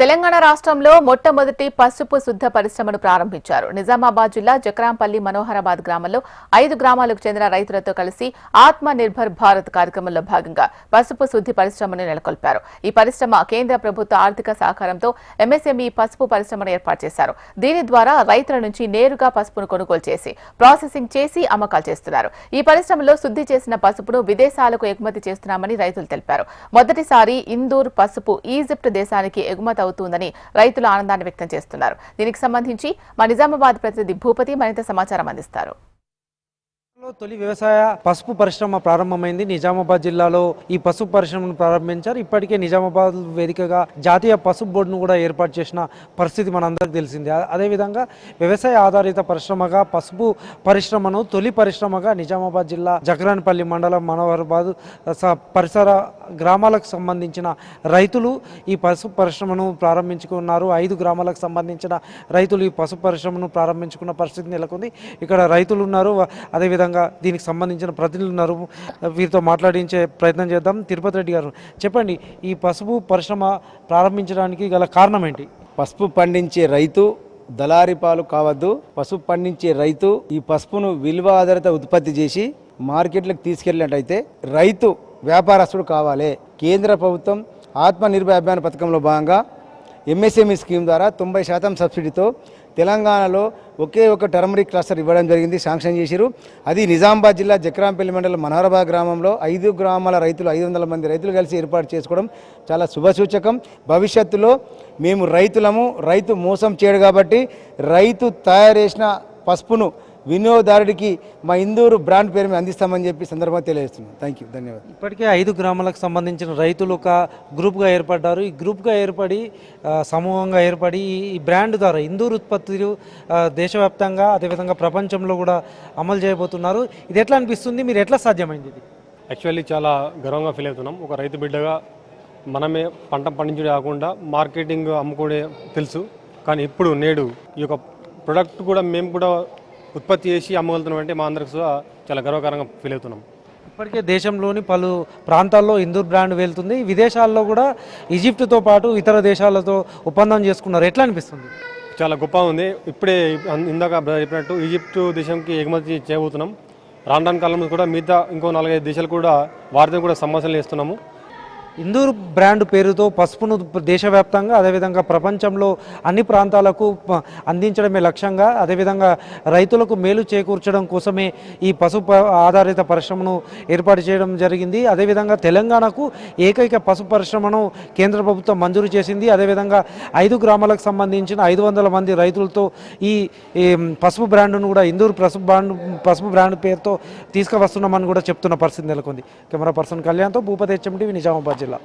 తెలంగాణ రాష్ట్రంలో మొట్టమొదటి పసుపు శుద్ధ పరిశ్రమను ప్రారంభించారు. నిజామాబాద్ జిల్లా జక్రాంపల్లి మనోహరాబాద్ గ్రామంలో 5 గ్రామాలకు చెందిన రైతులతో కలిసి ఆత్మ నిర్భర్ భారత్ కార్యక్రమంలో భాగంగా పసుపు శుద్ధి పరిశ్రమను నెలకొల్పారు. ఈ పరిశ్రమ కేంద్ర ప్రభుత్వ ఆర్థిక సహకారంతో ఎంఎస్ఎంఈ పసుపు పరిశ్రమను ఏర్పాటు చేశారు. దీని ద్వారా రైతుల నుంచి నేరుగా పసుపును కొనుగోలు చేసి ప్రాసెసింగ్ చేసి అమ్మకాలు చేస్తున్నారు. ఈ పరిశ్రమలో శుద్ధి చేసిన పసుపును విదేశాలకు ఎగుమతి చేస్తున్నామని రైతులు తెలిపారు. మొదటిసారి ఇందూర్ పసుపు ఈజిప్ట్ దేశానికి ఎగుమతి అవుతుందని రైతులు ఆనందాన్ని వ్యక్తం చేస్తున్నారు. దీనికి సంబంధించి మా నిజామాబాద్ ప్రతినిధి భూపతి మరింత సమాచారం అందిస్తారు. తొలి వ్యవసాయ పసుపు పరిశ్రమ ప్రారంభమైంది. నిజామాబాద్ జిల్లాలో ఈ పసుపు పరిశ్రమను ప్రారంభించారు. ఇప్పటికే నిజామాబాద్ వేదికగా జాతీయ పసుపు బోర్డును కూడా ఏర్పాటు చేసిన పరిస్థితి మనందరికీ తెలిసింది. అదేవిధంగా వ్యవసాయ ఆధారిత పరిశ్రమగా పసుపు పరిశ్రమను తొలి పరిశ్రమగా నిజామాబాద్ జిల్లా జక్రాన్పల్లి మండలం మనోహరాబాద్ పరిసర గ్రామాలకు సంబంధించిన రైతులు ఈ పసుపు పరిశ్రమను ప్రారంభించుకున్నారు. 5 గ్రామాలకు సంబంధించిన రైతులు ఈ పసుపు పరిశ్రమను ప్రారంభించుకున్న పరిస్థితి నెలకొంది. ఇక్కడ రైతులు ఉన్నారు, అదేవిధంగా దీనికి సంబంధించిన ప్రతినిధులు ఉన్నారు. వీరితో మాట్లాడించే ప్రయత్నం చేద్దాం. తిరుపతి రెడ్డి గారు, చెప్పండి, ఈ పసుపు పరిశ్రమ ప్రారంభించడానికి గల కారణం ఏంటి? పసుపు పండించే రైతు దళారీ పాలు కావద్దు. పసుపు పండించే రైతు ఈ పసుపును విలువ ఆధారిత ఉత్పత్తి చేసి మార్కెట్లకు తీసుకెళ్ళినట్టయితే రైతు వ్యాపారస్తుడు కావాలి. కేంద్ర ప్రభుత్వం ఆత్మనిర్భర్ అభియాన్ పథకంలో భాగంగా ఎంఎస్ఎంఈ స్కీమ్ ద్వారా 90% సబ్సిడీతో తెలంగాణలో ఒకే ఒక టర్మరిక్ క్లస్టర్ ఇవ్వడం జరిగింది, శాంక్షన్ చేసిరు. అది నిజామాబాద్ జిల్లా జక్రాంపల్లి మండలం మనోహరాబాద్ గ్రామంలో 5 గ్రామాల రైతులు 500 మంది రైతులు కలిసి ఏర్పాటు చేసుకోవడం చాలా శుభసూచకం. భవిష్యత్తులో మేము రైతులము, రైతు మోసం చేయడు కాబట్టి రైతు తయారు చేసిన పసుపును వినియోగదారుడికి మా ఇందూరు బ్రాండ్ పేరు మీద అందిస్తామని చెప్పి సందర్భంగా తెలియజేస్తున్నాం. థ్యాంక్ యూ, ధన్యవాదాలు. ఇప్పటికే 5 గ్రామాలకు సంబంధించిన రైతులు ఒక గ్రూప్గా ఏర్పడ్డారు. ఈ గ్రూప్గా ఏర్పడి సమూహంగా ఏర్పడి ఈ బ్రాండ్ ద్వారా ఇందూరు ఉత్పత్తులు దేశవ్యాప్తంగా అదేవిధంగా ప్రపంచంలో కూడా అమలు చేయబోతున్నారు. ఇది ఎట్లా అనిపిస్తుంది? మీరు ఎట్లా సాధ్యమైంది ఇది? యాక్చువల్లీ చాలా గర్వంగా ఫీల్ అవుతున్నాం. ఒక రైతు బిడ్డగా మనమే పంట పండించడం కాకుండా మార్కెటింగ్ అమ్ముకునే తెలుసు, కానీ ఇప్పుడు నేడు ఈ యొక్క ప్రొడక్ట్ కూడా మేము కూడా ఉత్పత్తి చేసి అమ్మగలుగుతున్నాం అంటే మా అందరికి చాలా గర్వకారంగా ఫీల్ అవుతున్నాం. ఇప్పటికే దేశంలోని పలు ప్రాంతాల్లో ఇందూర్ బ్రాండ్ వెళ్తుంది. విదేశాల్లో కూడా ఈజిప్ట్తో పాటు ఇతర దేశాలతో ఒప్పందం చేసుకున్నారు. ఎట్లా అనిపిస్తుంది? చాలా గొప్ప ఉంది. ఇప్పుడే ఇందాక చెప్పినట్టు ఈజిప్ట్ దేశంకి ఎగుమతి చేయబోతున్నాం. రాను కాలంలో కూడా మిగతా ఇంకో 4-5 దేశాలు కూడా వారితో కూడా సమస్యలు చేస్తున్నాము. ఇందూర్ బ్రాండ్ పేరుతో పసుపును దేశవ్యాప్తంగా అదేవిధంగా ప్రపంచంలో అన్ని ప్రాంతాలకు అందించడమే లక్ష్యంగా, అదేవిధంగా రైతులకు మేలు చేకూర్చడం కోసమే ఈ పసుపు ఆధారిత పరిశ్రమను ఏర్పాటు చేయడం జరిగింది. అదేవిధంగా తెలంగాణకు ఏకైక పసుపు పరిశ్రమను కేంద్ర ప్రభుత్వం మంజూరు చేసింది. అదేవిధంగా 5 గ్రామాలకు సంబంధించిన 500 మంది రైతులతో ఈ పసుపు బ్రాండ్ను కూడా ఇందూర్ పసుపు బ్రాండ్ పేరుతో తీసుకువస్తున్నామని కూడా చెప్తున్న పరిస్థితి నెలకొంది. కెమెరా పర్సన్ కళ్యాణ్తో భూపతి HMTV నిజామాబాద్ జిల్లా.